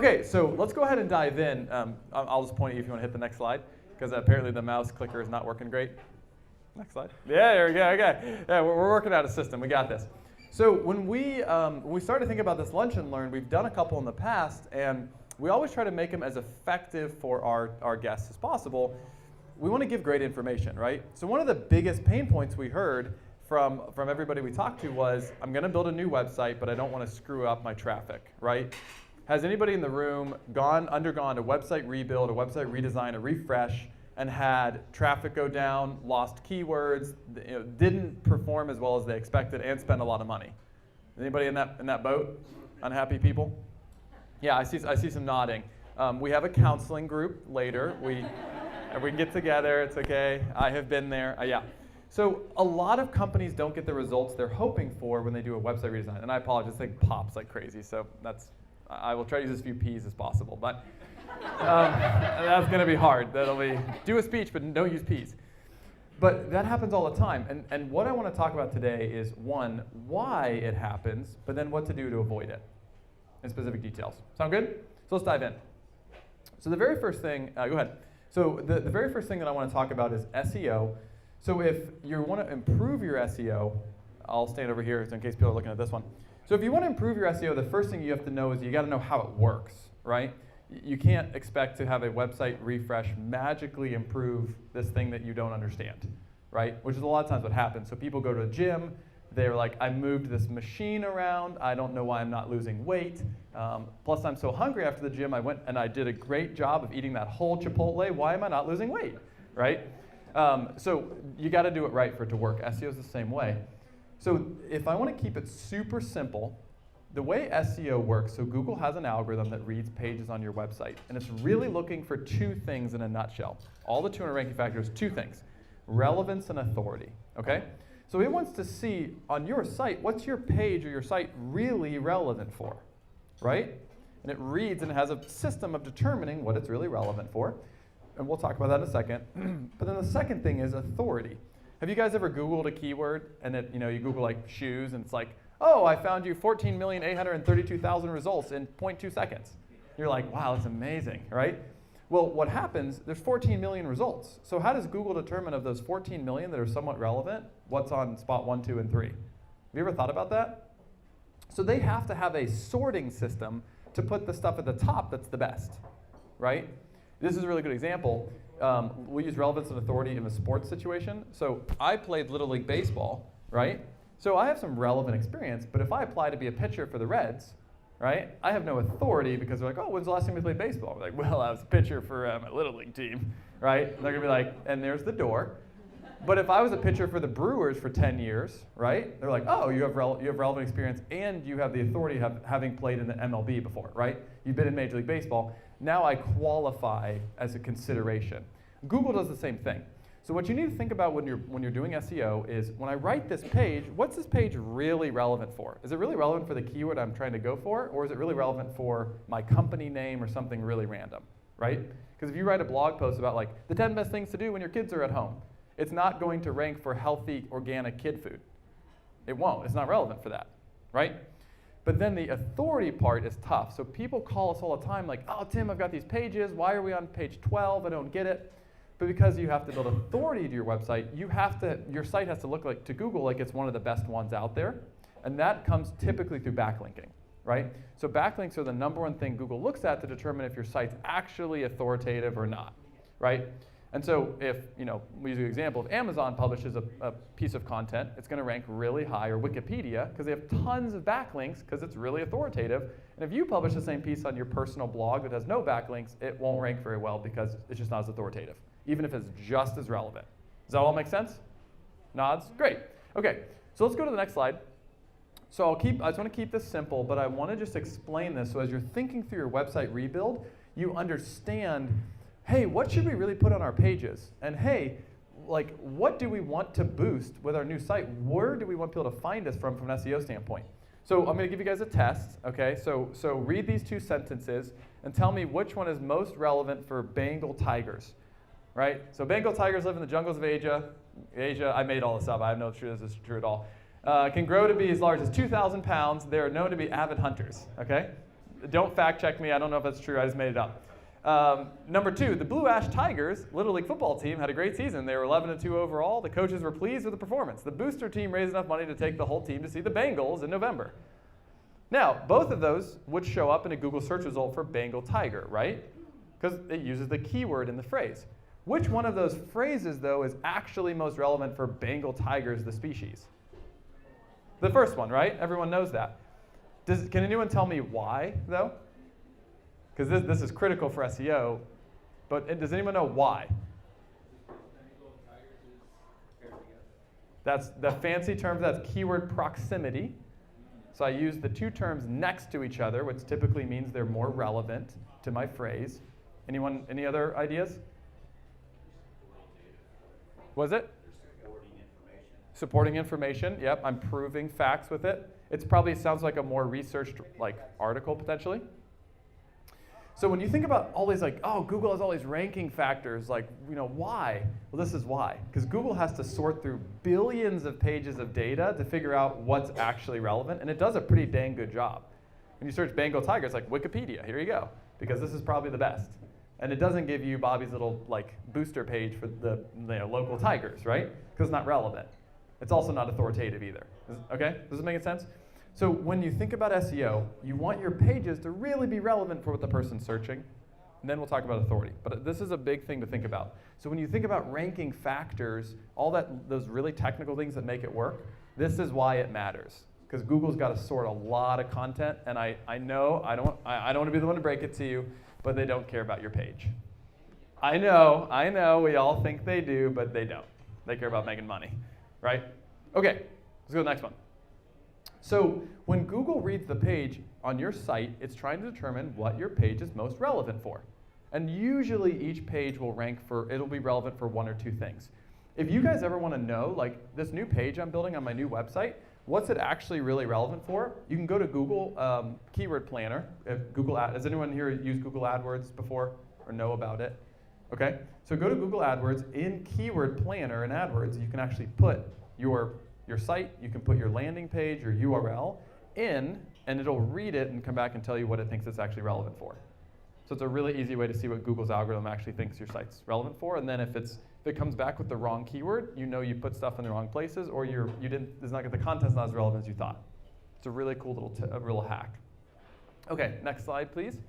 Okay, so let's go ahead and dive in. I'll just point at you if you want to hit the next slide, because apparently the mouse clicker is not working great. Next slide. Yeah, there we go. Okay. Yeah, we're working out a system. We got this. So when we started to think about this lunch and learn, we've done a couple in the past, and we always try to make them as effective for our guests as possible. We want to give great information, right? So one of the biggest pain points we heard from everybody we talked to was, I'm going to build a new website, but I don't want to screw up my traffic, right? Has anybody in the room undergone a website rebuild, a website redesign, a refresh, and had traffic go down, lost keywords, didn't perform as well as they expected, and spent a lot of money? Anybody in that boat? Unhappy people? Yeah, I see some nodding. We have a counseling group later. We can get together. It's okay. I have been there. Yeah. So a lot of companies don't get the results they're hoping for when they do a website redesign. And I apologize, this thing pops like crazy. So I will try to use as few P's as possible. But that's going to be hard. That'll be do a speech, but don't use P's. But that happens all the time. And what I want to talk about today is, one, why it happens, but then what to do to avoid it in specific details. Sound good? So let's dive in. So the very first thing, go ahead. So the very first thing that I want to talk about is SEO. So if you want to improve your SEO, I'll stand over here in case people are looking at this one. So if you want to improve your SEO, the first thing you have to know is you got to know how it works, right? You can't expect to have a website refresh magically improve this thing that you don't understand, right? Which is a lot of times what happens. So people go to a gym, they're like, I moved this machine around, I don't know why I'm not losing weight. Plus I'm so hungry after the gym, I went and I did a great job of eating that whole Chipotle, why am I not losing weight, right? So you got to do it right for it to work. SEO is the same way. So if I want to keep it super simple, the way SEO works, so Google has an algorithm that reads pages on your website, and it's really looking for two things in a nutshell. All the 200 ranking factors, two things: relevance and authority, okay? So it wants to see on your site, what's your page or your site really relevant for, right? And it reads and it has a system of determining what it's really relevant for. And we'll talk about that in a second. But then the second thing is authority. Have you guys ever Googled a keyword and you Google like shoes and it's like, oh, I found you 14,832,000 results in 0.2 seconds. You're like, wow, that's amazing, right? Well, what happens, there's 14 million results. So how does Google determine of those 14 million that are somewhat relevant, what's on spot 1, 2, and 3? Have you ever thought about that? So they have to have a sorting system to put the stuff at the top that's the best, right? This is a really good example. We use relevance and authority in a sports situation. So I played Little League Baseball, right? So I have some relevant experience, but if I apply to be a pitcher for the Reds, right, I have no authority because they're like, oh, when's the last time we played baseball? We're like, well, I was a pitcher for my Little League team, right? And they're going to be like, and there's the door. But if I was a pitcher for the Brewers for 10 years, right, they're like, oh, you have relevant experience and you have the authority of having played in the MLB before, right? You've been in Major League Baseball. Now I qualify as a consideration. Google does the same thing. So what you need to think about when you're doing SEO is, when I write this page, what's this page really relevant for? Is it really relevant for the keyword I'm trying to go for, or is it really relevant for my company name or something really random, right? Because if you write a blog post about like the 10 best things to do when your kids are at home, it's not going to rank for healthy, organic kid food. It won't. It's not relevant for that, right? But then the authority part is tough. So people call us all the time like, oh, Tim, I've got these pages. Why are we on page 12? I don't get it. But because you have to build authority to your website, your site has to look like to Google like it's one of the best ones out there. And that comes typically through backlinking, right? So backlinks are the number one thing Google looks at to determine if your site's actually authoritative or not, right? And so if, we use an example, if Amazon publishes a piece of content, it's going to rank really high, or Wikipedia, because they have tons of backlinks because it's really authoritative. And if you publish the same piece on your personal blog that has no backlinks, it won't rank very well because it's just not as authoritative, even if it's just as relevant. Does that all make sense? Nods? Great. Okay, so let's go to the next slide. So I just want to keep this simple, but I want to just explain this so as you're thinking through your website rebuild, you understand, hey, what should we really put on our pages? And hey, like, what do we want to boost with our new site? Where do we want people to find us from an SEO standpoint? So I'm going to give you guys a test, okay? So read these two sentences and tell me which one is most relevant for Bengal tigers, right? So Bengal tigers live in the jungles of Asia. I made all this up. I have no truth this is true at all. Can grow to be as large as 2,000 pounds. They are known to be avid hunters, okay? Don't fact check me. I don't know if that's true. I just made it up. Number 2, the Blue Ash Tigers, Little League football team, had a great season. They were 11-2 overall. The coaches were pleased with the performance. The booster team raised enough money to take the whole team to see the Bengals in November. Now, both of those would show up in a Google search result for Bengal Tiger, right? Because it uses the keyword in the phrase. Which one of those phrases, though, is actually most relevant for Bengal tigers, the species? The first one, right? Everyone knows that. Can anyone tell me why, though? Because this is critical for SEO, but does anyone know why? That's the fancy term for that's keyword proximity. So I use the 2 terms next to each other, which typically means they're more relevant to my phrase. Anyone, any other ideas? Was it? Supporting information. Yep, I'm proving facts with it. It probably sounds like a more researched article potentially. So when you think about all these Google has all these ranking factors, why? Well, this is why. Because Google has to sort through billions of pages of data to figure out what's actually relevant, and it does a pretty dang good job. When you search Bengal tiger, it's like Wikipedia, here you go, because this is probably the best. And it doesn't give you Bobby's little booster page for the local tigers, right? Because it's not relevant. It's also not authoritative either. Okay, does this make sense? So when you think about SEO, you want your pages to really be relevant for what the person's searching. And then we'll talk about authority. But this is a big thing to think about. So when you think about ranking factors, all those really technical things that make it work, this is why it matters. Because Google's got to sort a lot of content, and I know I don't want to be the one to break it to you, but they don't care about your page. I know, we all think they do, but they don't. They care about making money, right? Okay, let's go to the next one. So when Google reads the page on your site, it's trying to determine what your page is most relevant for. And usually each page will it'll be relevant for 1 or 2 things. If you guys ever want to know, this new page I'm building on my new website, what's it actually really relevant for? You can go to Google Keyword Planner. Has anyone here used Google AdWords before or know about it? Okay, so go to Google AdWords. In Keyword Planner in AdWords, you can actually put your site, you can put your landing page, your URL in, and it'll read it and come back and tell you what it thinks it's actually relevant for. So it's a really easy way to see what Google's algorithm actually thinks your site's relevant for. And then if it comes back with the wrong keyword, you know you put stuff in the wrong places, or the content's not as relevant as you thought. It's a really cool little hack. Okay, next slide, please.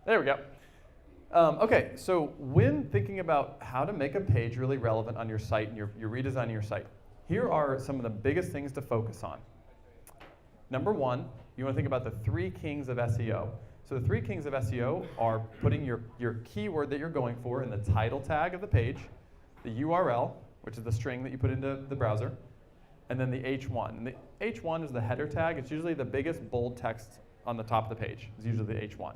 There we go. Okay, so when thinking about how to make a page really relevant on your site and you're redesigning your site, here are some of the biggest things to focus on. Number 1, you want to think about the 3 kings of SEO. So the 3 kings of SEO are putting your keyword that you're going for in the title tag of the page, the URL, which is the string that you put into the browser, and then the H1. And the H1 is the header tag. It's usually the biggest bold text on the top of the page. It's usually the H1.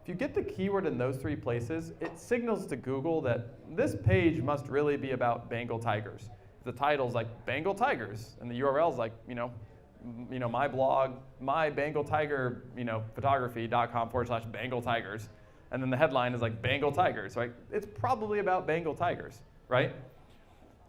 If you get the keyword in those 3 places, it signals to Google that this page must really be about Bengal tigers. If the title's like Bengal tigers, and the URL's like, my blog, my Bengal tiger, photography.com/Bengal tigers, and then the headline is like Bengal tigers, right? It's probably about Bengal tigers, right?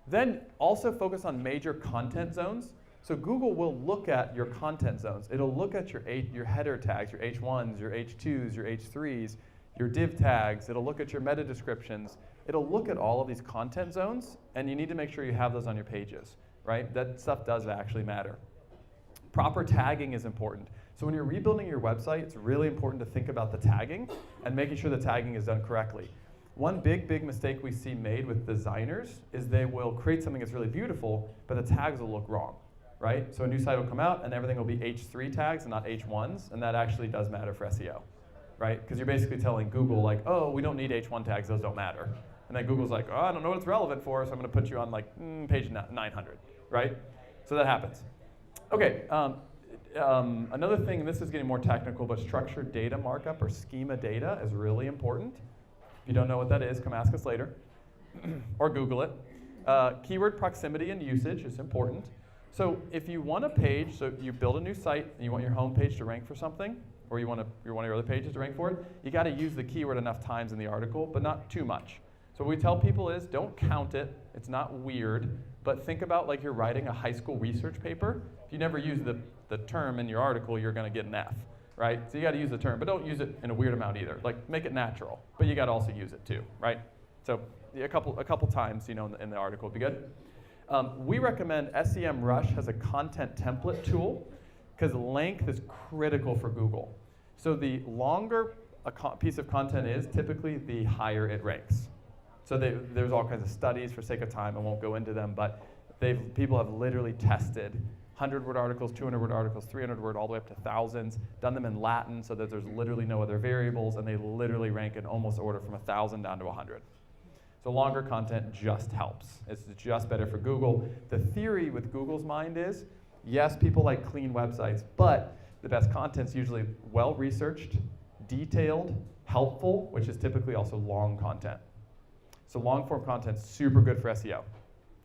Then also focus on major content zones. So Google will look at your content zones. It'll look at your header tags, your H1s, your H2s, your H3s, your div tags. It'll look at your meta descriptions. It'll look at all of these content zones, and you need to make sure you have those on your pages, right? That stuff does actually matter. Proper tagging is important. So when you're rebuilding your website, it's really important to think about the tagging and making sure the tagging is done correctly. One big mistake we see made with designers is they will create something that's really beautiful, but the tags will look wrong. Right? So a new site will come out and everything will be H3 tags and not H1s, and that actually does matter for SEO, right? Because you're basically telling Google we don't need H1 tags, those don't matter. And then Google's like, I don't know what it's relevant for, so I'm going to put you on page 900, right? So that happens. Okay, another thing, and this is getting more technical, but structured data markup or schema data is really important. If you don't know what that is, come ask us later, or Google it. Keyword proximity and usage is important. So if you want a page, so you build a new site and you want your home page to rank for something, or you want one of your other pages to rank for it, you got to use the keyword enough times in the article, but not too much. So what we tell people is don't count it. It's not weird, but think about like you're writing a high school research paper. If you never use the the term in your article, you're going to get an F, right? So you got to use the term, but don't use it in a weird amount either. Like, make it natural, but you got to also use it too, right? So yeah, a couple times, you know, in the article would be good. We recommend SEMrush has a content template tool because length is critical for Google. So the longer a piece of content is, typically the higher it ranks. So there's all kinds of studies. For sake of time, I won't go into them, but people have literally tested 100-word articles, 200-word articles, 300-word, all the way up to thousands, done them in Latin so that there's literally no other variables, and they literally rank in almost order from 1,000 down to 100. So longer content just helps. It's just better for Google. The theory with Google's mind is, yes, people like clean websites, but the best content's usually well-researched, detailed, helpful, which is typically also long content. So long-form content's super good for SEO.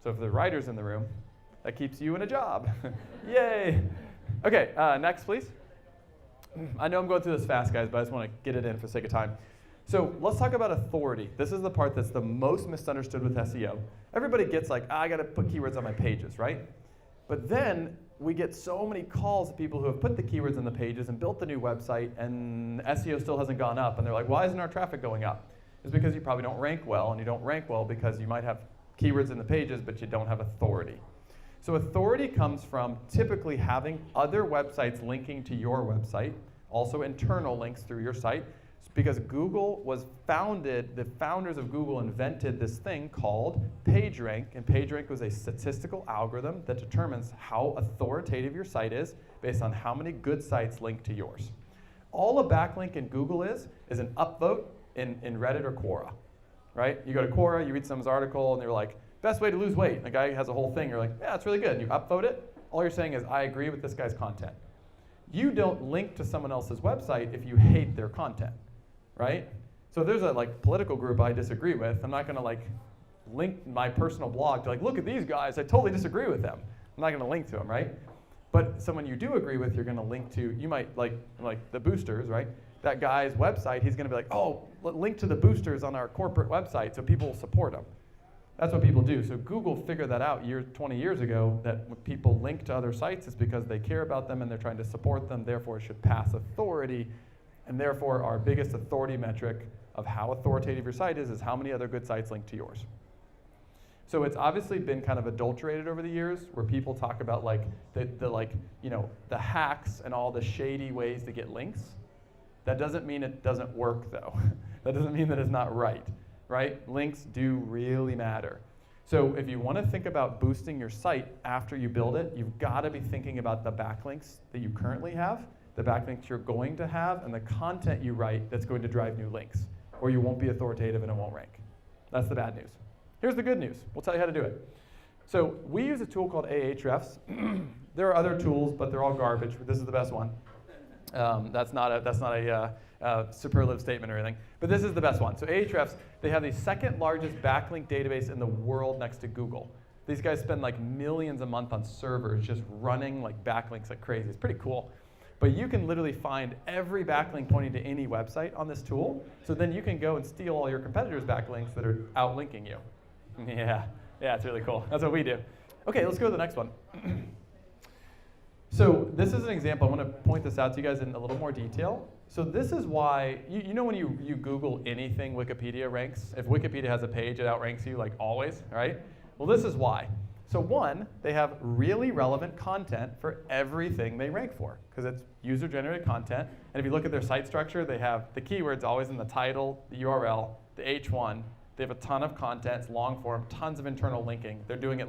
So if there are writers in the room, that keeps you in a job. Yay! Okay, next, please. I know I'm going through this fast, guys, but I just want to get it in for sake of time. So let's talk about authority. This is the part that's the most misunderstood with SEO. Everybody gets like, I got to put keywords on my pages, right? But then we get so many calls of people who have put the keywords in the pages and built the new website, and SEO still hasn't gone up. And they're like, why isn't our traffic going up? It's because you probably don't rank well, and you don't rank well because you might have keywords in the pages, but you don't have authority. So authority comes from typically having other websites linking to your website, also internal links through your site, because Google was founded, the founders of Google invented this thing called PageRank, and PageRank was a statistical algorithm that determines how authoritative your site is based on how many good sites link to yours. All a backlink in Google is an upvote in Reddit or Quora, right? You go to Quora, you read someone's article, and they're like, best way to lose weight. And the guy has a whole thing, you're like, yeah, it's really good. And you upvote it. All you're saying is, I agree with this guy's content. You don't link to someone else's website if you hate their content, right? So if there's a political group I disagree with, I'm not going to link my personal blog to look at these guys, I totally disagree with them. I'm not going to link to them, right? But someone you do agree with, you're going to link to. You might like the boosters, right? That guy's website, he's going to be like, oh, link to the boosters on our corporate website so people will support them. That's what people do. So Google figured that out 20 years ago, that when people link to other sites, it's because they care about them and they're trying to support them, therefore it should pass authority, and therefore our biggest authority metric of how authoritative your site is how many other good sites link to yours. So it's obviously been kind of adulterated over the years, where people talk about the hacks and all the shady ways to get links. That doesn't mean it doesn't work, though. That doesn't mean that it's not right. Links do really matter. So if you want to think about boosting your site after you build it, you've got to be thinking about the backlinks that you currently have, the backlinks you're going to have, and the content you write that's going to drive new links, or you won't be authoritative and it won't rank. That's the bad news. Here's the good news. We'll tell you how to do it. So we use a tool called Ahrefs. There are other tools, but they're all garbage. This is the best one. That's not a superlative statement or anything, but this is the best one. So Ahrefs, they have the second largest backlink database in the world next to Google. These guys spend millions a month on servers just running backlinks like crazy. It's pretty cool. But you can literally find every backlink pointing to any website on this tool, so then you can go and steal all your competitors' backlinks that are outlinking you. Yeah, it's really cool. That's what we do. Okay, let's go to the next one. So this is an example. I want to point this out to you guys in a little more detail. So this is why, you know when you Google anything, Wikipedia ranks? If Wikipedia has a page, it outranks you always, right? Well, this is why. So one, they have really relevant content for everything they rank for, because it's user-generated content. And if you look at their site structure, they have the keywords always in the title, the URL, the H1. They have a ton of content, it's long form, tons of internal linking. They're doing it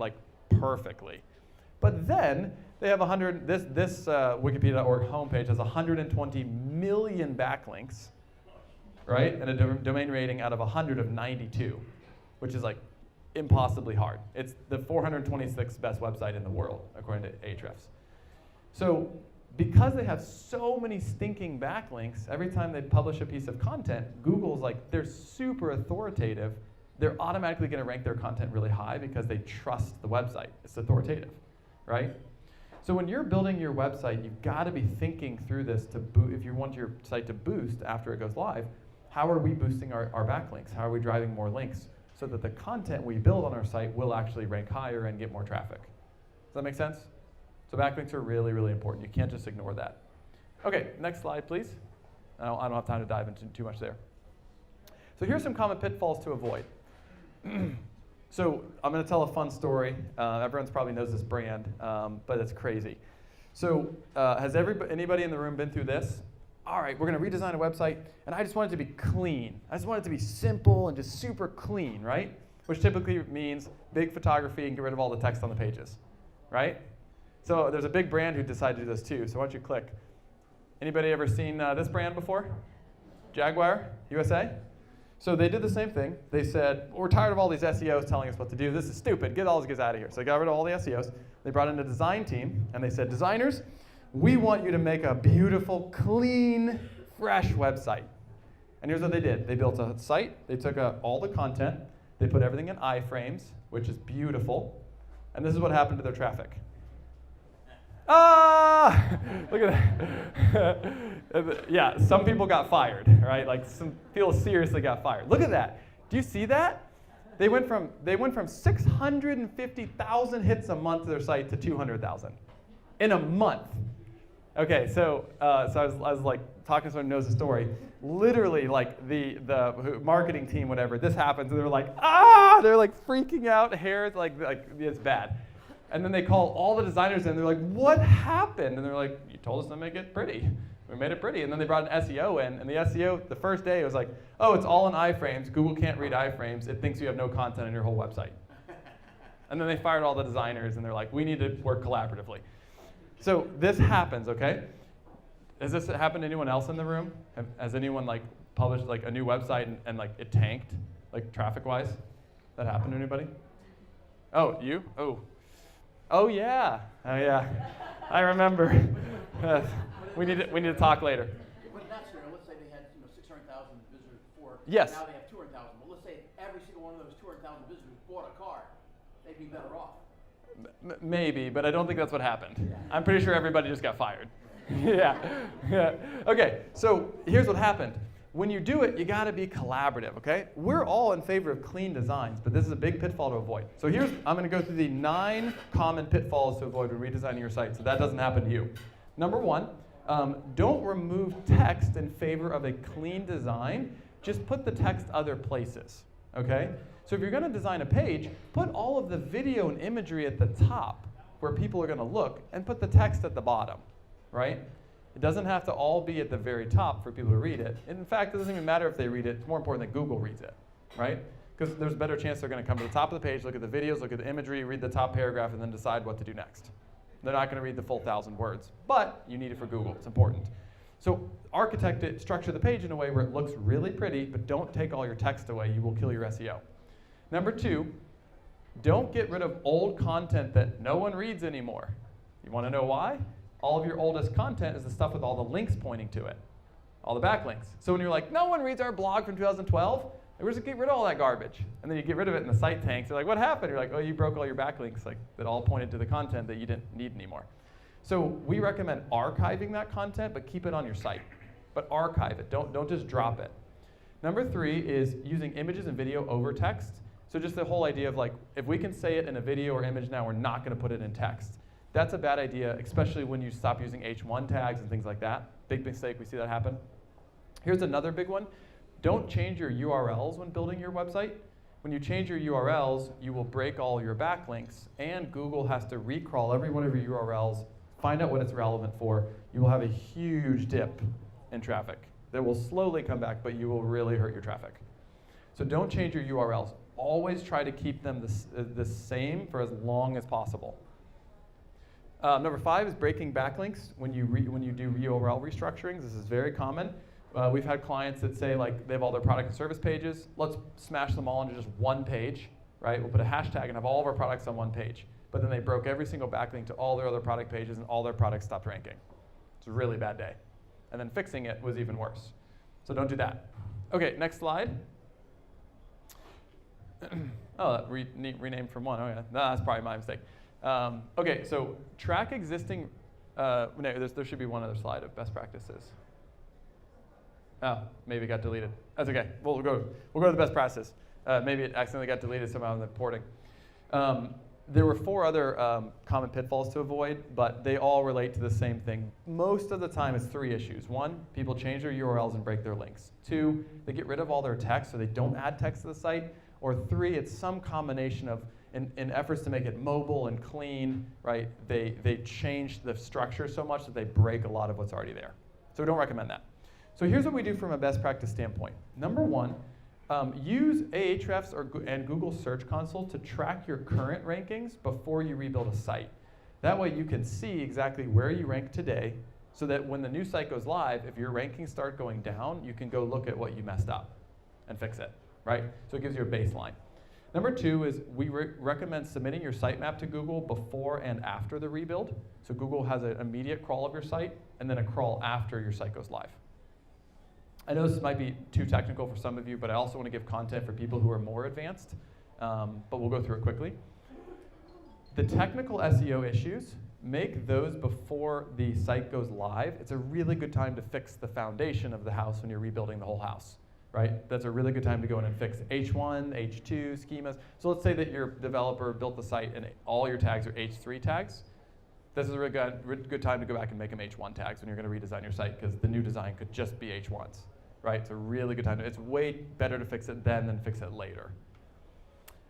perfectly. But then they have this Wikipedia.org homepage has 120 million backlinks, right? And a domain rating out of 100 of 92, which is impossibly hard. It's the 426th best website in the world, according to Ahrefs. So because they have so many stinking backlinks, every time they publish a piece of content, Google's they're super authoritative. They're automatically going to rank their content really high because they trust the website. It's authoritative, right? So when you're building your website, you've got to be thinking through this if you want your site to boost after it goes live. How are we boosting our backlinks? How are we driving more links so that the content we build on our site will actually rank higher and get more traffic? Does that make sense? So backlinks are really, really important. You can't just ignore that. Okay, next slide, please. I don't have time to dive into too much there. So here's some common pitfalls to avoid. So I'm going to tell a fun story. Everyone probably knows this brand, but it's crazy. So has anybody in the room been through this? All right, we're going to redesign a website, and I just want it to be clean. I just want it to be simple and just super clean, right? Which typically means big photography and get rid of all the text on the pages, right? So there's a big brand who decided to do this too, so why don't you click. Anybody ever seen this brand before? Jaguar, USA? So they did the same thing. They said, we're tired of all these SEOs telling us what to do. This is stupid. Get all these guys out of here. So they got rid of all the SEOs. They brought in a design team, and they said, designers, we want you to make a beautiful, clean, fresh website. And here's what they did. They built a site. They took all the content. They put everything in iframes, which is beautiful. And this is what happened to their traffic. Ah! Look at that. Yeah, some people got fired, right? Like some people seriously got fired. Look at that. Do you see that? They went from 650,000 hits a month to their site to 200,000 in a month. Okay, so I was like talking to someone who knows the story. Literally, like the marketing team, whatever, this happens, and they're like, ah! They're like freaking out. Hair, like it's bad. And then they call all the designers in. They're like, what happened? And they're like, you told us to make it pretty. We made it pretty. And then they brought an SEO in. And the SEO, the first day, it was like, oh, it's all in iframes. Google can't read iframes. It thinks you have no content on your whole website. And then they fired all the designers. And they're like, we need to work collaboratively. So this happens, OK? Has this happened to anyone else in the room? Has anyone like published like a new website and like it tanked, like traffic-wise? That happened to anybody? Oh, you? Oh. Oh yeah, I remember. We need to talk later. But in that scenario, let's say they had 600,000 visitors before. Yes. Now they have 200,000. Well, let's say every single one of those 200,000 visitors bought a car. They'd be better off. Maybe, but I don't think that's what happened. Yeah. I'm pretty sure everybody just got fired. Yeah. Okay, so here's what happened. When you do it, you got to be collaborative, okay? We're all in favor of clean designs, but this is a big pitfall to avoid. So I'm going to go through the 9 common pitfalls to avoid when redesigning your site, so that doesn't happen to you. Number 1, don't remove text in favor of a clean design. Just put the text other places, okay? So if you're going to design a page, put all of the video and imagery at the top where people are going to look, and put the text at the bottom, right? It doesn't have to all be at the very top for people to read it. In fact, it doesn't even matter if they read it. It's more important that Google reads it, right? Because there's a better chance they're going to come to the top of the page, look at the videos, look at the imagery, read the top paragraph, and then decide what to do next. They're not going to read the full 1,000 words, but you need it for Google. It's important. So architect it, structure the page in a way where it looks really pretty, but don't take all your text away. You will kill your SEO. Number 2, don't get rid of old content that no one reads anymore. You want to know why? All of your oldest content is the stuff with all the links pointing to it, all the backlinks. So when you're like, no one reads our blog from 2012, we're just get rid of all that garbage. And then you get rid of it and the site tanks. You're like, what happened? You're like, oh, you broke all your backlinks that all pointed to the content that you didn't need anymore. So we recommend archiving that content, but keep it on your site. But archive it. Don't just drop it. Number 3 is using images and video over text. So just the whole idea of like, if we can say it in a video or image now, we're not going to put it in text. That's a bad idea, especially when you stop using H1 tags and things like that. Big mistake, we see that happen. Here's another big one. Don't change your URLs when building your website. When you change your URLs, you will break all your backlinks, and Google has to recrawl every one of your URLs, find out what it's relevant for. You will have a huge dip in traffic that will slowly come back, but you will really hurt your traffic. So don't change your URLs. Always try to keep them the same for as long as possible. Number 5 is breaking backlinks when you do URL restructurings. This is very common. We've had clients that say like they have all their product and service pages. Let's smash them all into just one page, right? We'll put a hashtag and have all of our products on one page. But then they broke every single backlink to all their other product pages and all their products stopped ranking. It's a really bad day. And then fixing it was even worse. So don't do that. Okay, next slide. Oh, that renamed from 1. Oh yeah, no, that's probably my mistake. Okay, so track existing. No, there should be one other slide of best practices. Oh, maybe it got deleted. That's okay. We'll go to the best practices. Maybe it accidentally got deleted somehow in the porting. There were 4 other common pitfalls to avoid, but they all relate to the same thing. Most of the time, it's 3 issues. 1, people change their URLs and break their links. 2, they get rid of all their text, so they don't add text to the site. Or 3, it's some combination of, in efforts to make it mobile and clean, right? They change the structure so much that they break a lot of what's already there. So we don't recommend that. So here's what we do from a best practice standpoint. Number 1, use Ahrefs and Google Search Console to track your current rankings before you rebuild a site. That way you can see exactly where you rank today, so that when the new site goes live, if your rankings start going down, you can go look at what you messed up and fix it, right? So it gives you a baseline. Number 2 is we recommend submitting your sitemap to Google before and after the rebuild. So Google has an immediate crawl of your site and then a crawl after your site goes live. I know this might be too technical for some of you, but I also want to give content for people who are more advanced, but we'll go through it quickly. The technical SEO issues, make those before the site goes live. It's a really good time to fix the foundation of the house when you're rebuilding the whole house, right? That's a really good time to go in and fix H1, H2 schemas. So let's say that your developer built the site and all your tags are H3 tags. This is a really good time to go back and make them H1 tags when you're going to redesign your site, because the new design could just be H1s, right? It's a really good time. It's way better to fix it then than fix it later.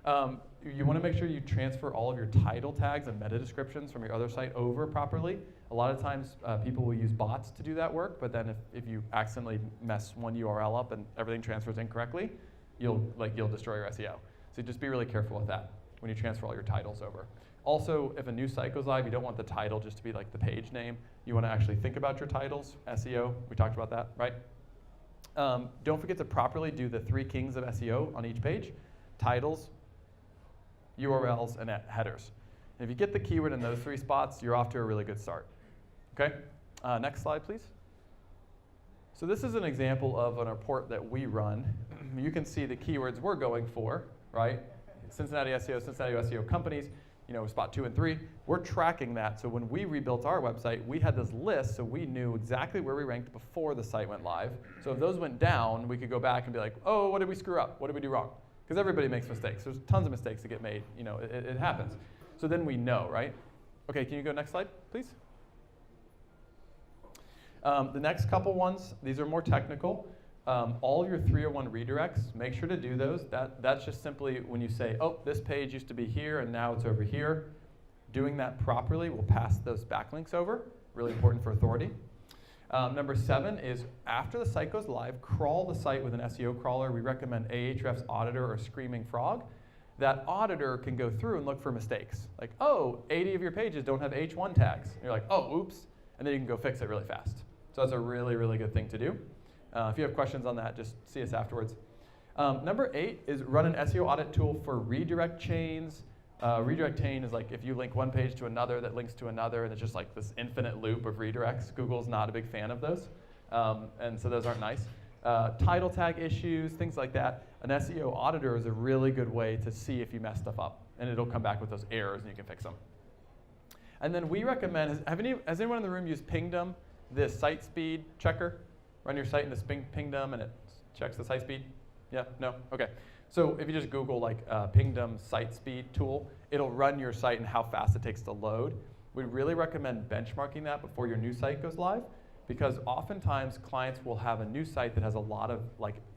You want to make sure you transfer all of your title tags and meta descriptions from your other site over properly. A lot of times people will use bots to do that work, but then if you accidentally mess one URL up and everything transfers incorrectly, you'll destroy your SEO. So just be really careful with that when you transfer all your titles over. Also, if a new site goes live, you don't want the title just to be like the page name. You want to actually think about your titles, SEO. We talked about that, right? Don't forget to properly do the 3 kings of SEO on each page: titles, URLs, and headers. And if you get the keyword in those 3 spots, you're off to a really good start. Okay? Next slide, please. So this is an example of a report that we run. You can see the keywords we're going for, right? Cincinnati SEO companies, spot 2 and 3. We're tracking that. So when we rebuilt our website, we had this list, so we knew exactly where we ranked before the site went live. So if those went down, we could go back and be like, oh, what did we screw up? What did we do wrong? Because everybody makes mistakes. There's tons of mistakes that get made. It happens. So then we know, right? Okay, can you go next slide, please? The next couple ones, these are more technical. All of your 301 redirects, make sure to do those. That's just simply when you say, oh, this page used to be here and now it's over here. Doing that properly will pass those backlinks over. Really important for authority. Number 7 is after the site goes live, crawl the site with an SEO crawler. We recommend Ahrefs Auditor or Screaming Frog. That auditor can go through and look for mistakes. Like, oh, 80 of your pages don't have H1 tags. And you're like, oh, oops. And then you can go fix it really fast. So that's a really, really good thing to do. If you have questions on that, just see us afterwards. Number 8 is run an SEO audit tool for redirect chains. Redirect chain is like if you link one page to another that links to another, and it's just like this infinite loop of redirects. Google's not a big fan of those, and so those aren't nice. Title tag issues, things like that. An SEO auditor is a really good way to see if you mess stuff up, and it'll come back with those errors, and you can fix them. And then we recommend, has anyone in the room used Pingdom, this site speed checker? Run your site in this Pingdom, and it checks the site speed? Yeah? No? Okay. So if you just Google Pingdom site speed tool, it'll run your site and how fast it takes to load. We really recommend benchmarking that before your new site goes live, because oftentimes clients will have a new site that has a lot of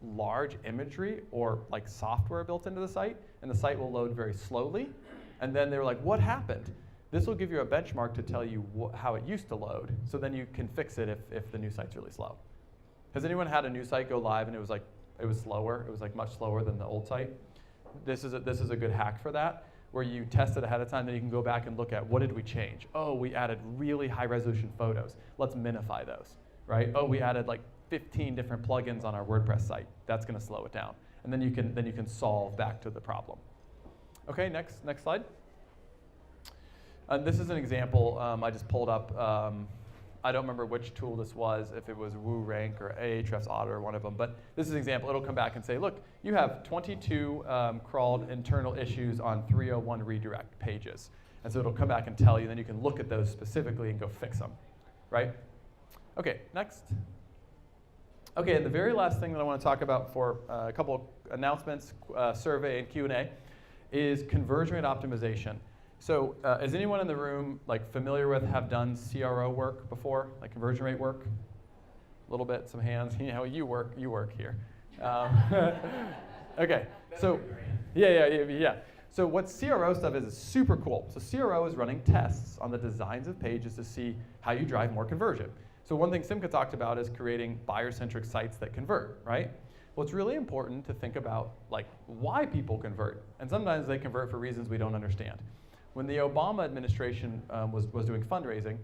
large imagery or software built into the site, and the site will load very slowly. And then they're like, what happened? This will give you a benchmark to tell you how it used to load, so then you can fix it if the new site's really slow. Has anyone had a new site go live and it was slower? It was much slower than the old site. This is a good hack for that, where you test it ahead of time, then you can go back and look at what did we change. Oh, we added really high resolution photos. Let's minify those, right? Oh, we added 15 different plugins on our WordPress site. That's going to slow it down, and then you can solve back to the problem. Okay, next slide. This is an example I just pulled up. I don't remember which tool this was, if it was WooRank or Ahrefs Auditor, one of them. But this is an example. It'll come back and say, look, you have 22 crawled internal issues on 301 redirect pages. And so it'll come back and tell you, then you can look at those specifically and go fix them, right? Okay, next. Okay, and the very last thing that I want to talk about for a couple of announcements, survey, and Q&A is conversion rate optimization. So is anyone in the room like familiar with, have done CRO work before, like conversion rate work? A little bit, some hands. You know, you work here. Okay, so yeah. So what CRO stuff is super cool. So CRO is running tests on the designs of pages to see how you drive more conversion. So one thing Simca talked about is creating buyer-centric sites that convert, right? Well, it's really important to think about like why people convert. And sometimes they convert for reasons we don't understand. When the Obama administration was doing fundraising,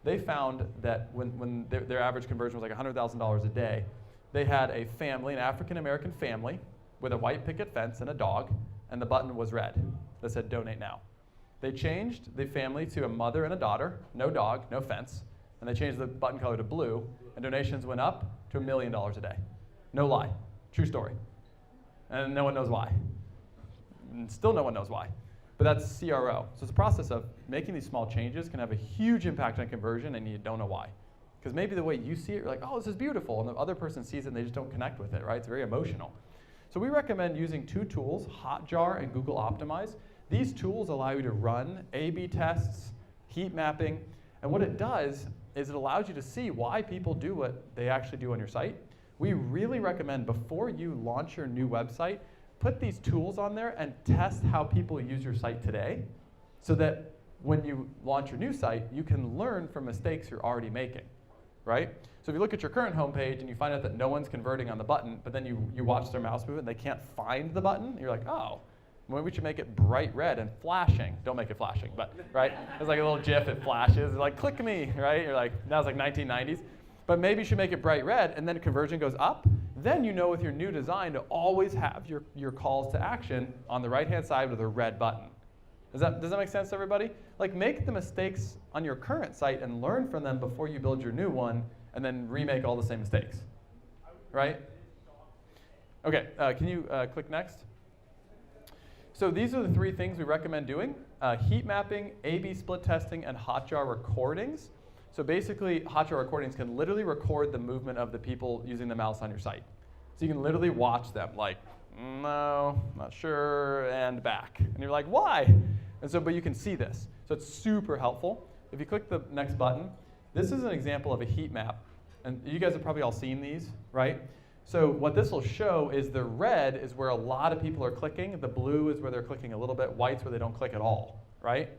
they found that when their average conversion was like $100,000 a day, they had a family, an African-American family, with a white picket fence and a dog, and the button was red that said donate now. They changed the family to a mother and a daughter, no dog, no fence, and they changed the button color to blue, and donations went up to $1 million a day. No lie, true story. And no one knows why. And still no one knows why. But that's CRO. So it's a process of making these small changes can have a huge impact on conversion, and you don't know why. Because maybe the way you see it, you're like, oh, this is beautiful, and the other person sees it and they just don't connect with it, right? It's very emotional. So we recommend using two tools, Hotjar and Google Optimize. These tools allow you to run A/B tests, heat mapping, and what it does is it allows you to see why people do what they actually do on your site. We really recommend before you launch your new website, put these tools on there and test how people use your site today so that when you launch your new site, you can learn from mistakes you're already making, right? So if you look at your current homepage and you find out that no one's converting on the button, but then you watch their mouse move and they can't find the button, you're like, oh, maybe we should make it bright red and flashing. Don't make it flashing, but, right? It's like a little GIF, it flashes. It's like, click me, right? You're like, that was like 1990s. But maybe you should make it bright red, and then conversion goes up. Then you know with your new design to always have your calls to action on the right-hand side with a red button. Does that make sense to everybody? Like, make the mistakes on your current site and learn from them before you build your new one, and then remake all the same mistakes, right? Okay, can you click next? So these are the three things we recommend doing: heat mapping, A/B split testing, and Hotjar recordings. So basically, Hotjar recordings can literally record the movement of the people using the mouse on your site. So you can literally watch them, like, no, not sure, and back. And you're like, why? And so, but you can see this. So it's super helpful. If you click the next button, this is an example of a heat map. And you guys have probably all seen these, right? So what this will show is the red is where a lot of people are clicking. The blue is where they're clicking a little bit. White's where they don't click at all, right?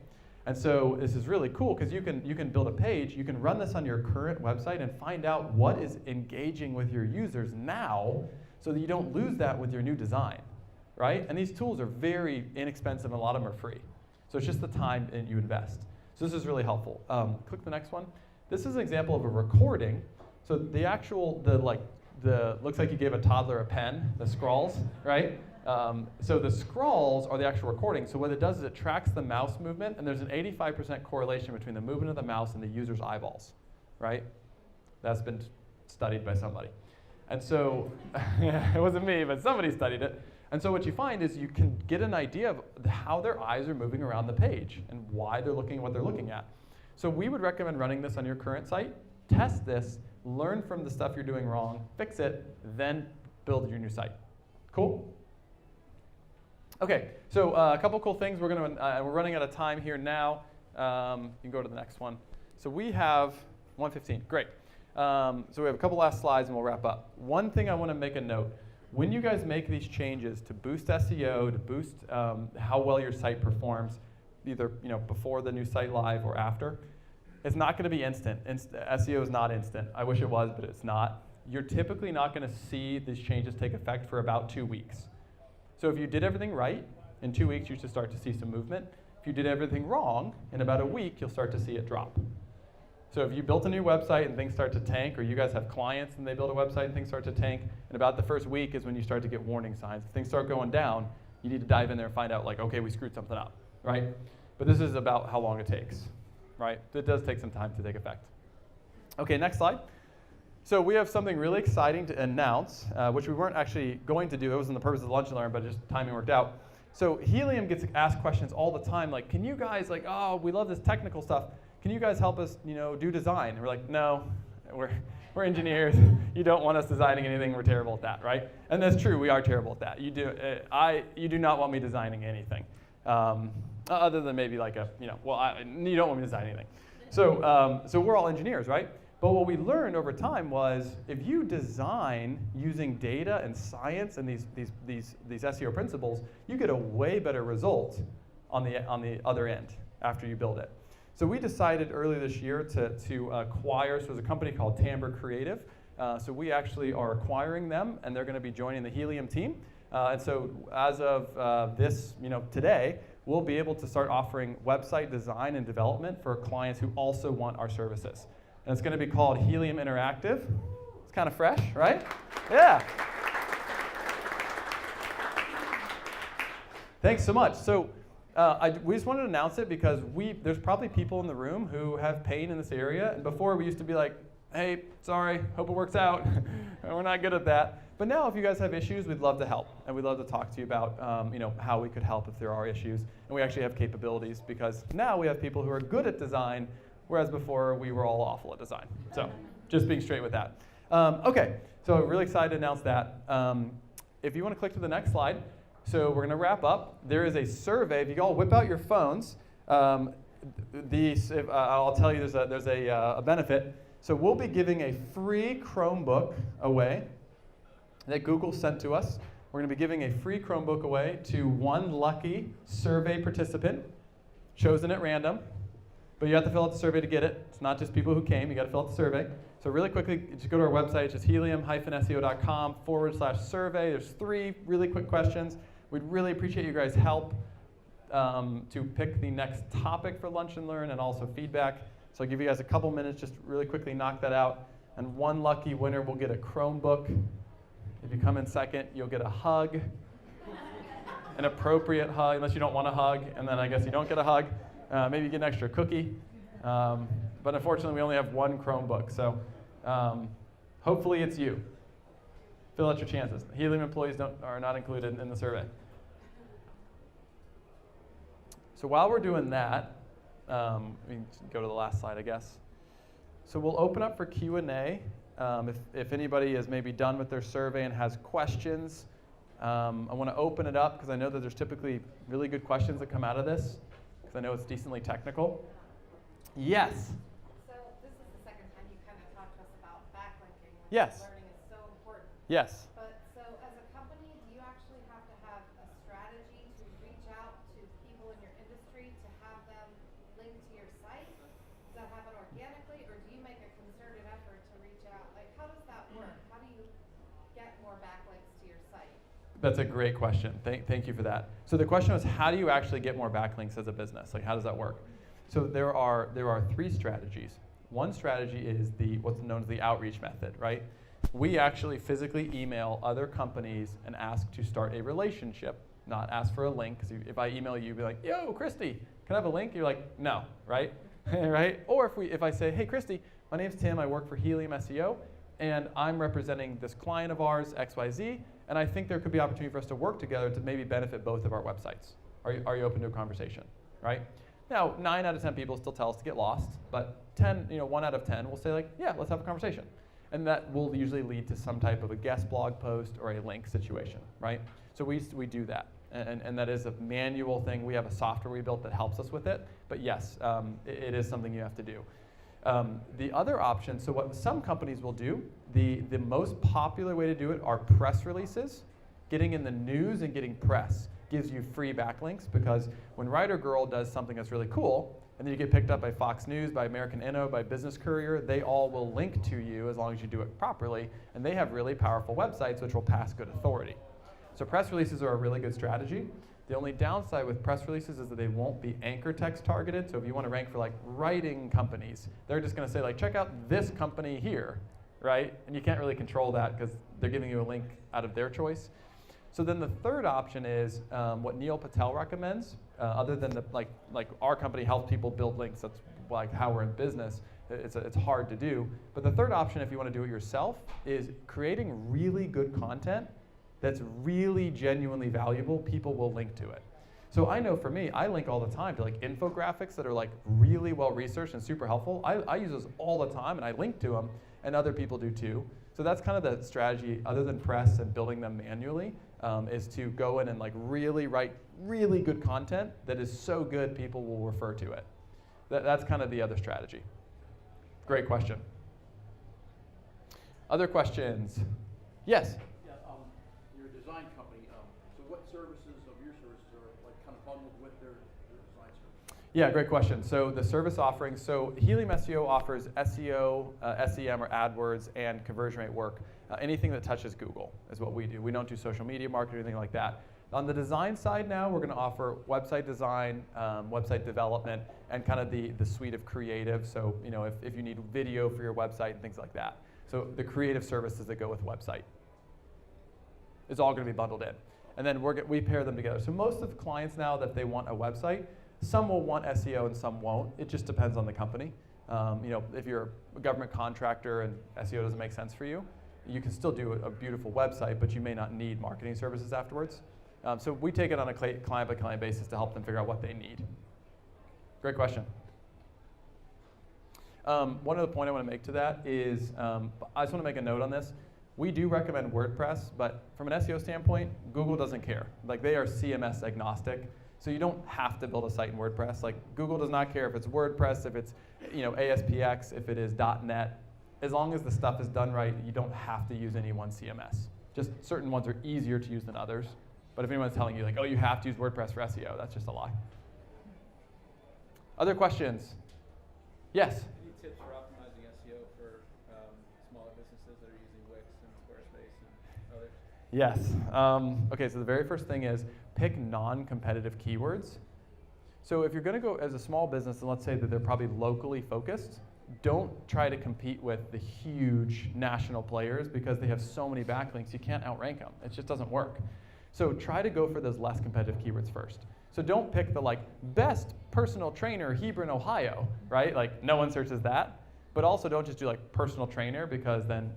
And so this is really cool because you can build a page. You can run this on your current website and find out what is engaging with your users now so that you don't lose that with your new design, right? And these tools are very inexpensive and a lot of them are free. So it's just the time you invest. So this is really helpful. Click the next one. This is an example of a recording. So the actual, looks like you gave a toddler a pen, the scrolls, right? So the scrolls are the actual recording. So what it does is it tracks the mouse movement, and there's an 85% correlation between the movement of the mouse and the user's eyeballs, right? That's been studied by somebody. And so, it wasn't me, but somebody studied it. And so what you find is you can get an idea of how their eyes are moving around the page and why they're looking at what they're looking at. So we would recommend running this on your current site, test this, learn from the stuff you're doing wrong, fix it, then build your new site. Cool? Okay, so a couple cool things. We're running out of time here now. You can go to the next one. So we have 1:15. Great. So we have a couple last slides and we'll wrap up. One thing I want to make a note. When you guys make these changes to boost SEO, to boost how well your site performs, either before the new site live or after, it's not going to be instant. SEO is not instant. I wish it was, but it's not. You're typically not going to see these changes take effect for about 2 weeks. So if you did everything right, in 2 weeks you should start to see some movement. If you did everything wrong, in about a week you'll start to see it drop. So if you built a new website and things start to tank, or you guys have clients and they build a website and things start to tank, and about the first week is when you start to get warning signs. If things start going down, you need to dive in there and find out, like, okay, we screwed something up, right? But this is about how long it takes, right? It does take some time to take effect. Okay, next slide. So we have something really exciting to announce, which we weren't actually going to do. It wasn't the purpose of Lunch and Learn, but just timing worked out. So Helium gets asked questions all the time, like, can you guys, like, oh, we love this technical stuff. Can you guys help us, do design? And we're like, no, we're engineers. You don't want us designing anything. We're terrible at that, right? And that's true. We are terrible at that. You do not want me designing anything. other than maybe like a, you don't want me to design anything. So we're all engineers, right? But what we learned over time was if you design using data and science and these SEO principles, you get a way better result on the other end after you build it. So we decided earlier this year to acquire, so there's a company called Timbre Creative. So we actually are acquiring them, and they're going to be joining the Helium team. And so as of today, we'll be able to start offering website design and development for clients who also want our services. And it's going to be called Helium Interactive. It's kind of fresh, right? Yeah. Thanks so much. So we just wanted to announce it because there's probably people in the room who have pain in this area. And before we used to be like, hey, sorry, hope it works out. We're not good at that. But now if you guys have issues, we'd love to help. And we'd love to talk to you about how we could help if there are issues. And we actually have capabilities because now we have people who are good at design, whereas before we were all awful at design. So just being straight with that. Okay, so really excited to announce that. If you want to click to the next slide. So we're going to wrap up. There is a survey. If you all whip out your phones, I'll tell you there's a benefit. So we'll be giving a free Chromebook away that Google sent to us. We're going to be giving a free Chromebook away to one lucky survey participant, chosen at random. But you have to fill out the survey to get it. It's not just people who came. You got to fill out the survey. So really quickly, just go to our website. It's just helium-seo.com/survey. There's 3 really quick questions. We'd really appreciate you guys' help to pick the next topic for Lunch and Learn and also feedback. So I'll give you guys a couple minutes, just really quickly knock that out. And one lucky winner will get a Chromebook. If you come in second, you'll get a hug, an appropriate hug, unless you don't want a hug, and then I guess you don't get a hug. Maybe you get an extra cookie. But unfortunately, we only have one Chromebook, so hopefully it's you. Fill out your chances. Helium employees are not included in the survey. So while we're doing that, we can go to the last slide, I guess. So we'll open up for Q&A. If anybody is maybe done with their survey and has questions, I want to open it up because I know that there's typically really good questions that come out of this because I know it's decently technical. Yes? So this is the second time you kind of talked to us about backlinking. Yes. Learning is so important. Yes. But so as a company, do you actually have to have a strategy to reach out to people in your industry to have them link to your site? Does that happen organically, or do you make a concerted effort to reach out? Like, how does that work? How do you get more backlinks to your site? That's a great question. Thank you for that. So the question was, how do you actually get more backlinks as a business? Like, how does that work? So there are 3 strategies. One strategy is what's known as the outreach method, right? We actually physically email other companies and ask to start a relationship, not ask for a link. Because if I email you, you'd be like, yo, Christy, can I have a link? You're like, no, right? Right? Or if I say, hey, Christy, my name's Tim, I work for Helium SEO, and I'm representing this client of ours, XYZ, and I think there could be opportunity for us to work together to maybe benefit both of our websites. Are you open to a conversation, right? Now, 9 out of 10 people still tell us to get lost, but 1 out of 10 will say like, yeah, let's have a conversation. And that will usually lead to some type of a guest blog post or a link situation, right? So we do that, and that is a manual thing. We have a software we built that helps us with it, but yes, it is something you have to do. The other option, so what some companies will do, the most popular way to do it are press releases. Getting in the news and getting press gives you free backlinks, because when Writer Girl does something that's really cool, and then you get picked up by Fox News, by American Inno, by Business Courier, they all will link to you as long as you do it properly, and they have really powerful websites which will pass good authority. So press releases are a really good strategy. The only downside with press releases is that they won't be anchor text targeted. So if you want to rank for like writing companies, they're just going to say like, check out this company here, right? And you can't really control that because they're giving you a link out of their choice. So then the third option is what Neil Patel recommends. Other than like our company helps people build links. That's like how we're in business. It's hard to do. But the third option, if you want to do it yourself, is creating really good content that's really genuinely valuable. People will link to it. So I know for me, I link all the time to like infographics that are like really well researched and super helpful. I use those all the time, and I link to them, and other people do too. So that's kind of the strategy, other than press and building them manually. is to go in and like really write really good content that is so good people will refer to it. That's kind of the other strategy. Great question. Other questions? Yes? Yeah, you're a design company, so what services of your services are like kind of bundled with their design service? Yeah, great question. So the service offerings, so Helium SEO offers SEO, SEM or AdWords, and conversion rate work. Anything that touches Google is what we do. We don't do social media marketing or anything like that. On the design side now, we're going to offer website design, website development, and kind of the suite of creative. So if you need video for your website and things like that. So the creative services that go with website. It's all going to be bundled in. And then we pair them together. So most of the clients now that they want a website, some will want SEO and some won't. It just depends on the company. If you're a government contractor and SEO doesn't make sense for you, you can still do a beautiful website, but you may not need marketing services afterwards. So we take it on a client-by-client basis to help them figure out what they need. Great question. One other point I want to make to that is, I just want to make a note on this. We do recommend WordPress, but from an SEO standpoint, Google doesn't care. Like, they are CMS agnostic, so you don't have to build a site in WordPress. Like, Google does not care if it's WordPress, if it's ASPX, if it is .NET. As long as the stuff is done right, you don't have to use any one CMS. Just certain ones are easier to use than others. But if anyone's telling you, like, oh, you have to use WordPress for SEO, that's just a lie. Other questions? Yes? Any tips for optimizing SEO for smaller businesses that are using Wix and Squarespace and others? Yes. Okay, so the very first thing is pick non-competitive keywords. So if you're going to go as a small business, and let's say that they're probably locally focused, don't try to compete with the huge national players because they have so many backlinks, you can't outrank them. It just doesn't work. So try to go for those less competitive keywords first. So don't pick the best personal trainer Hebron, Ohio, right? Like, no one searches that. But also don't just do personal trainer, because then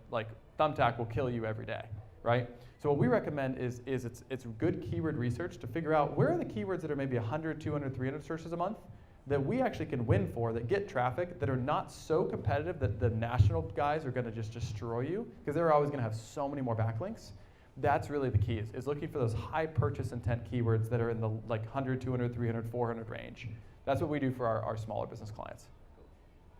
Thumbtack will kill you every day, right? So what we recommend is it's good keyword research to figure out where are the keywords that are maybe 100, 200, 300 searches a month that we actually can win for, that get traffic, that are not so competitive that the national guys are going to just destroy you, because they're always going to have so many more backlinks. That's really the key, is looking for those high purchase intent keywords that are in the 100, 200, 300, 400 range. That's what we do for our smaller business clients.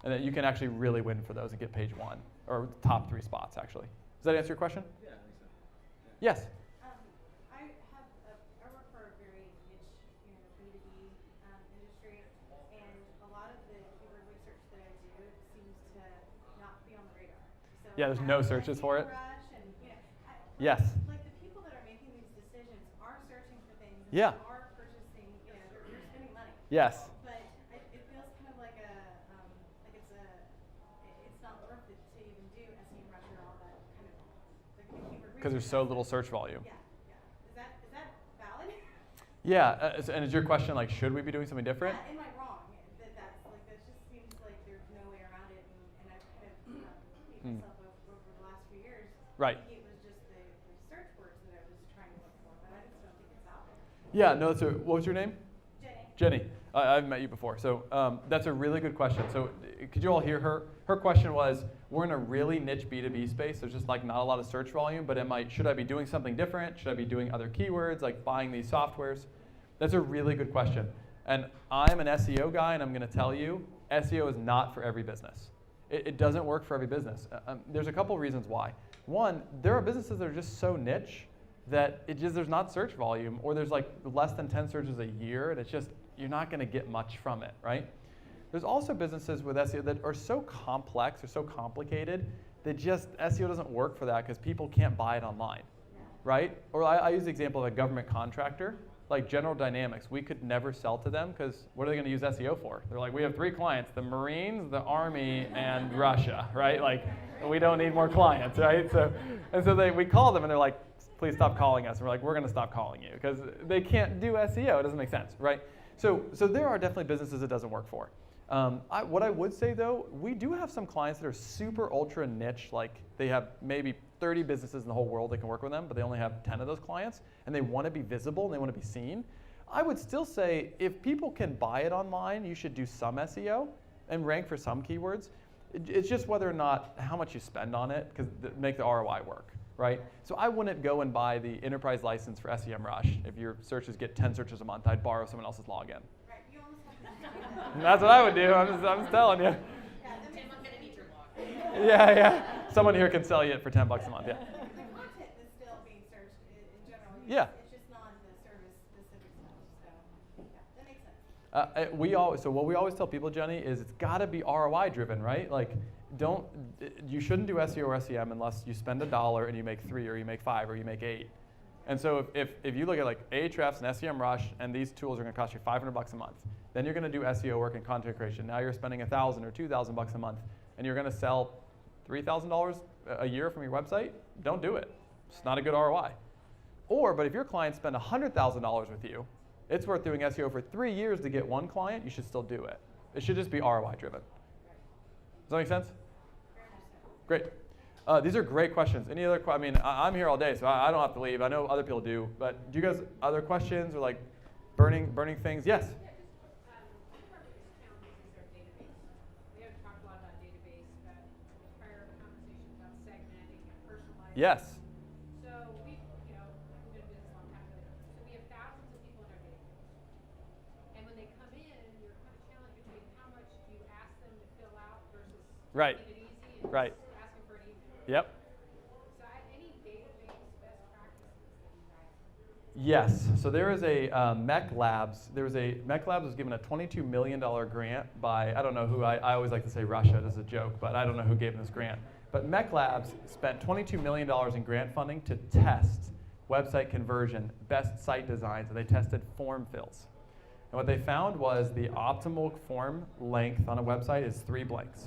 And then you can actually really win for those and get page 1, or top 3 spots, actually. Does that answer your question? Yeah, I think so. Yeah. Yes? I work for a very niche, B2B industry, and a lot of the keyword research that I do seems to not be on the radar. So Yeah, there's no searches for it. rush and, Yes. Like the people that are making these decisions are searching for things. And Yeah. they are purchasing. They're spending money. Yes. But it feels kind of like it's not worth it to even do SEM rush or all that kind of keyword research. Because there's so little search volume. Yeah. Is that valid? Yeah, and is your question should we be doing something different? Yeah, am I wrong? That just seems like there's no way around it, and I've kind of beat myself over the last few years. Right. It was just the search words that I was trying to look for, but I just don't think it's out there. Yeah, no, what was your name? Jenny. Jenny. I've met you before. So that's a really good question. So could you all hear her? Her question was, we're in a really niche B2B space. There's just not a lot of search volume, but should I be doing something different? Should I be doing other keywords, like buying these softwares? That's a really good question. And I'm an SEO guy, and I'm going to tell you, SEO is not for every business. It doesn't work for every business. There's a couple reasons why. One, there are businesses that are just so niche that there's not search volume, or there's less than 10 searches a year, and it's just, you're not going to get much from it, right? There's also businesses with SEO that are so complex or so complicated that just SEO doesn't work for that because people can't buy it online, right? Or I use the example of a government contractor, like General Dynamics. We could never sell to them because what are they going to use SEO for? They're like, we have 3 clients, the Marines, the Army, and Russia, right? We don't need more clients, right? So we call them and they're like, please stop calling us. And we're like, we're going to stop calling you because they can't do SEO. It doesn't make sense, right? So there are definitely businesses it doesn't work for. What I would say though, we do have some clients that are super ultra niche, they have maybe 30 businesses in the whole world that can work with them, but they only have 10 of those clients, and they want to be visible and they want to be seen. I would still say if people can buy it online, you should do some SEO and rank for some keywords. It's just whether or not how much you spend on it, because make the ROI work. right? So I wouldn't go and buy the enterprise license for SEMrush. If your searches get 10 searches a month, I'd borrow someone else's login. Right, you almost have to do that. And that's what I would do. I'm just telling you. Yeah, that makes sense. Yeah. Someone here can sell you it for $10 a month. Yeah. The content is still being searched in general. Yeah. It's just not the service specific stuff. So yeah, that makes sense. So what we always tell people, Jenny, is it's got to be ROI driven, right? Like, you shouldn't do SEO or SEM unless you spend $1 and you make 3 or you make 5 or you make 8. And so if you look at like Ahrefs and SEMrush, and these tools are going to cost you $500 a month, then you're going to do SEO work and content creation. Now you're spending $1,000 or $2,000 a month, and you're going to sell $3,000 a year from your website. Don't do it. It's not a good ROI. But if your clients spend $100,000 with you, it's worth doing SEO for 3 years to get 1 client. You should still do it. It should just be ROI driven. Does that make sense? Great. These are great questions. Any other I mean, I'm here all day, so I don't have to leave. I know other people do. But do you guys other questions or like burning things? Yes. One of our biggest challenges is our database. We haven't talked a lot about database, but prior conversation about segmenting and personalizing. Yes. So we've been in business a long time ago. So we have thousands of people in our database. And when they come in, you're kind of challenged between how much do you ask them to fill out versus Right. making it easy and Right. just asking for an email. Yep. So any database best practices that you guys Yes. So there is a Mech Labs. Mech Labs was given a $22 million grant by, I don't know who, I always like to say Russia, this is a joke, but I don't know who gave them this grant. But Mech Labs spent $22 million in grant funding to test website conversion, best site designs, and they tested form fills. And what they found was the optimal form length on a website is 3 blanks.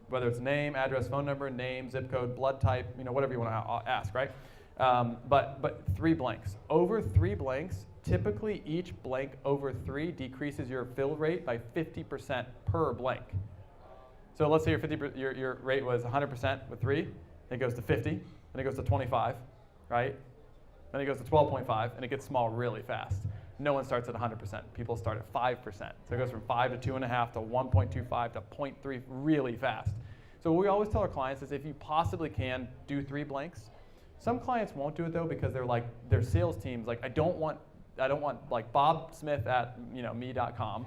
Whether it's name, address, phone number, name, zip code, blood type, whatever you want to ask, right? But 3 blanks. Over 3 blanks, typically each blank over 3 decreases your fill rate by 50% per blank. So let's say your rate was 100% with 3, it goes to 50, then it goes to 25, right? Then it goes to 12.5, and it gets small really fast. No one starts at 100%. People start at 5%. So it goes from 5 to 2.5 to 1.25 to 0.3 really fast. So what we always tell our clients is if you possibly can, do 3 blanks. Some clients won't do it though because they're like, their sales team's like, I don't want like Bob Smith at me.com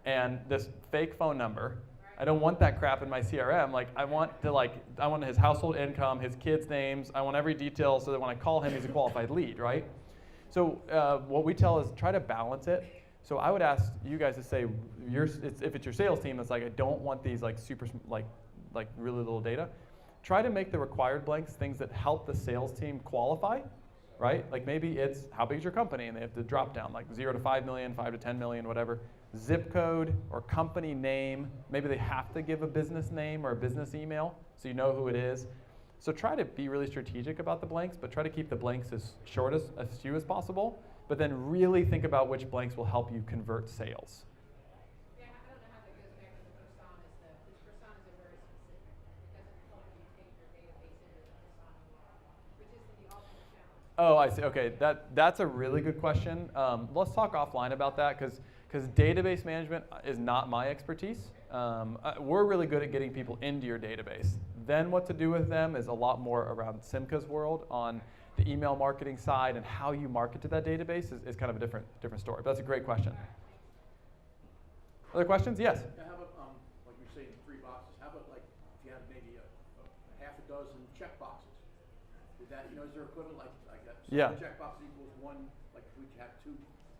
and this fake phone number. I don't want that crap in my CRM. Like I want his household income, his kids' names. I want every detail so that when I call him, he's a qualified lead, right? So what we tell is try to balance it. So I would ask you guys to say, if it's your sales team that's like, I don't want these like super like really little data. Try to make the required blanks things that help the sales team qualify, right? Like maybe it's how big is your company, and they have to drop down like 0 to 5 million, 5 to 10 million, whatever. Zip code or company name. Maybe they have to give a business name or a business email so you know who it is. So try to be really strategic about the blanks, but try to keep the blanks as few as possible. But then really think about which blanks will help you convert sales. Yeah, I don't know how that goes back to the personas though, because personas are very specific. It doesn't help you take your database into the persona world, which is the ultimate challenge. Oh, I see. Okay, that's a really good question. Let's talk offline about that because database management is not my expertise. We're really good at getting people into your database. Then what to do with them is a lot more around Simca's world on the email marketing side, and how you market to that database is kind of a different story. But that's a great question. Other questions? Yes. Now, how about, like you're saying, 3 boxes? How about like if you had maybe a half a dozen check boxes? Is that, is there equivalent like that? Yeah. Check box equals 1. Like would you have 2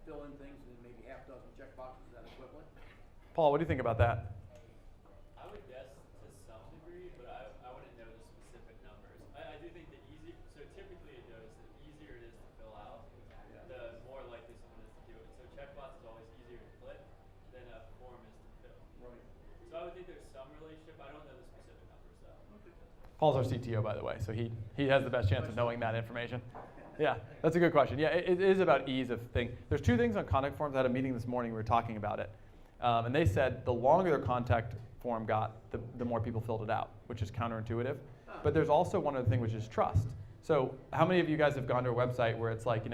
fill-in things and then maybe half dozen check boxes? Is that equivalent? Paul, what do you think about that? I would guess to some degree, but I wouldn't know the specific numbers. I do think so typically it goes, the easier it is to fill out, the more likely someone is to do it. So checkbox is always easier to click than a form is to fill. Right. So I would think there's some relationship. I don't know the specific numbers though. Paul's our CTO, by the way, so he has the best chance of knowing that information. Yeah, that's a good question. Yeah, it is about ease of thing. There's 2 things on contact forms. I had a meeting this morning, we were talking about it. And they said the longer their contact form got, the more people filled it out, which is counterintuitive. But there's also one other thing, which is trust. So how many of you guys have gone to a website where it's like,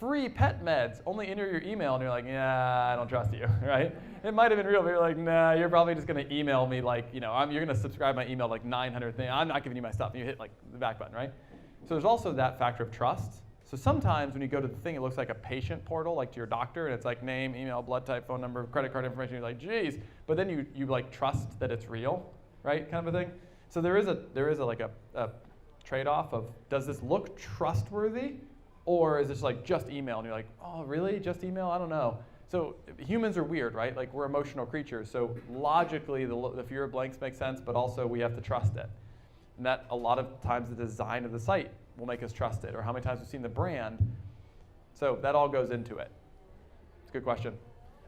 free pet meds, only enter your email, and you're like, yeah, I don't trust you, right? It might have been real, but you're like, nah, you're probably just going to email me like, you're going to subscribe my email like 900 things. I'm not giving you my stuff. And you hit like the back button, right? So there's also that factor of trust. So sometimes when you go to the thing, it looks like a patient portal, like to your doctor, and it's like name, email, blood type, phone number, credit card information. You're like, geez. But then you like trust that it's real, right? Kind of a thing. So there is a trade-off of, does this look trustworthy, or is this like just email? And you're like, oh, really? Just email? I don't know. So humans are weird, right? Like we're emotional creatures. So logically, the fewer blanks makes sense, but also we have to trust it. And that a lot of times the design of the site will make us trust it, or how many times we've seen the brand. So that all goes into it. It's a good question.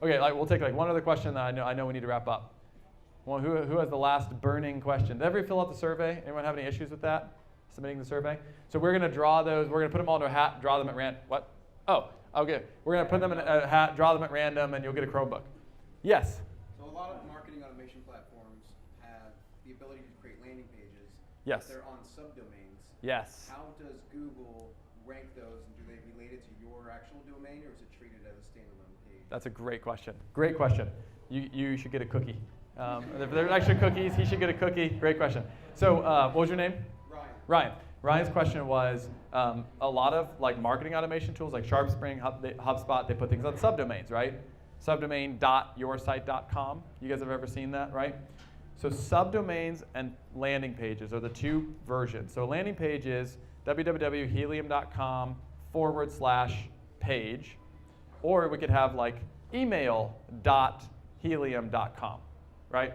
Okay, we'll take one other question that I know we need to wrap up. Well, who has the last burning question? Did everybody fill out the survey? Anyone have any issues with that? Submitting the survey? So we're going to draw those. We're going to put them all into a hat, draw them at random. What? Oh, okay. We're going to put them in a hat, draw them at random, and you'll get a Chromebook. Yes? So a lot of marketing automation platforms have the ability to create landing pages. Yes. But they're on subdomains. Yes. How does Google rank those, and do they relate it to your actual domain, or is it treated as a standalone page? That's a great question. Great question. You should get a cookie. If there's extra cookies, he should get a cookie. Great question. So what was your name? Ryan. Ryan's question was, a lot of marketing automation tools like SharpSpring, HubSpot, they put things on subdomains, right? Subdomain.yoursite.com. You guys have ever seen that, right? So subdomains and landing pages are the two versions. So a landing page is www.helium.com/page, or we could have email.helium.com, right?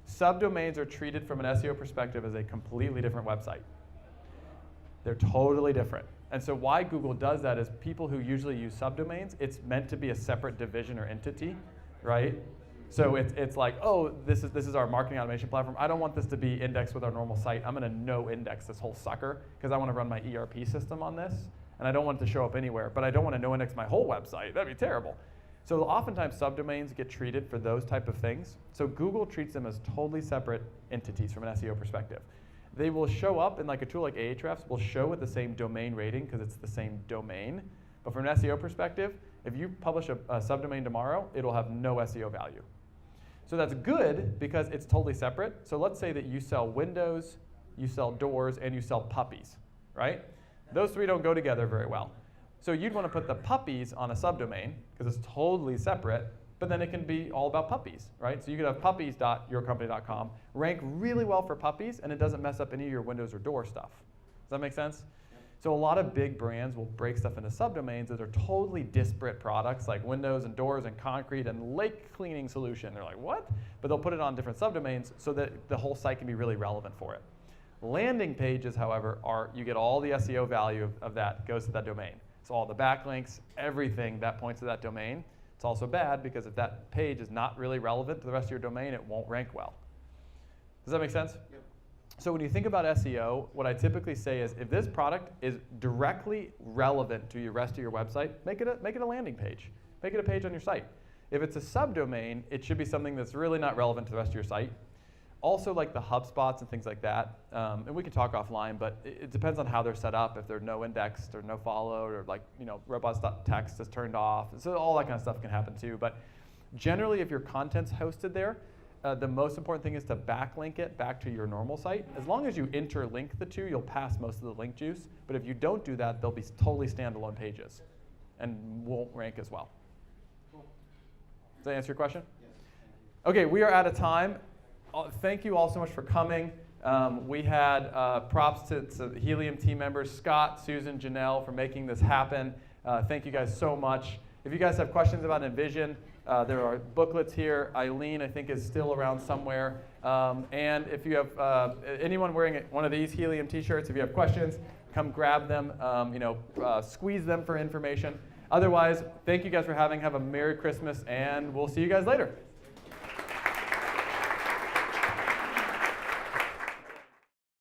Subdomains are treated from an SEO perspective as a completely different website. They're totally different. And so why Google does that is people who usually use subdomains, it's meant to be a separate division or entity, right? So it's like, oh, this is our marketing automation platform. I don't want this to be indexed with our normal site. I'm going to no index this whole sucker because I want to run my ERP system on this, and I don't want it to show up anywhere. But I don't want to no index my whole website. That'd be terrible. So oftentimes subdomains get treated for those type of things. So Google treats them as totally separate entities from an SEO perspective. They will show up in a tool like Ahrefs will show with the same domain rating because it's the same domain. But from an SEO perspective, if you publish a subdomain tomorrow, it'll have no SEO value. So that's good because it's totally separate. So let's say that you sell windows, you sell doors, and you sell puppies, right? Those three don't go together very well. So you'd want to put the puppies on a subdomain because it's totally separate, but then it can be all about puppies, right? So you could have puppies.yourcompany.com rank really well for puppies, and it doesn't mess up any of your windows or door stuff. Does that make sense? So a lot of big brands will break stuff into subdomains that are totally disparate products like windows and doors and concrete and lake cleaning solution. They're like, what? But they'll put it on different subdomains so that the whole site can be really relevant for it. Landing pages, however, you get all the SEO value of that goes to that domain. So all the backlinks, everything that points to that domain. It's also bad because if that page is not really relevant to the rest of your domain, it won't rank well. Does that make sense? Yep. So when you think about SEO, what I typically say is if this product is directly relevant to the rest of your website, make it a landing page. Make it a page on your site. If it's a subdomain, it should be something that's really not relevant to the rest of your site. Also like the HubSpots and things like that, and we can talk offline, but it depends on how they're set up, if they're no indexed or no followed, or robots.txt is turned off. So all that kind of stuff can happen too. But generally, if your content's hosted there, the most important thing is to backlink it back to your normal site. As long as you interlink the two, you'll pass most of the link juice. But if you don't do that, they'll be totally standalone pages and won't rank as well. Cool. Does that answer your question? Yes. Okay, we are out of time. Thank you all so much for coming. We had props to the Helium team members, Scott, Susan, Janelle, for making this happen. Thank you guys so much. If you guys have questions about Envision, there are booklets here. Eileen, I think, is still around somewhere. And if you have anyone wearing one of these Helium t-shirts, if you have questions, come grab them, squeeze them for information. Otherwise, thank you guys for having. Have a Merry Christmas, and we'll see you guys later.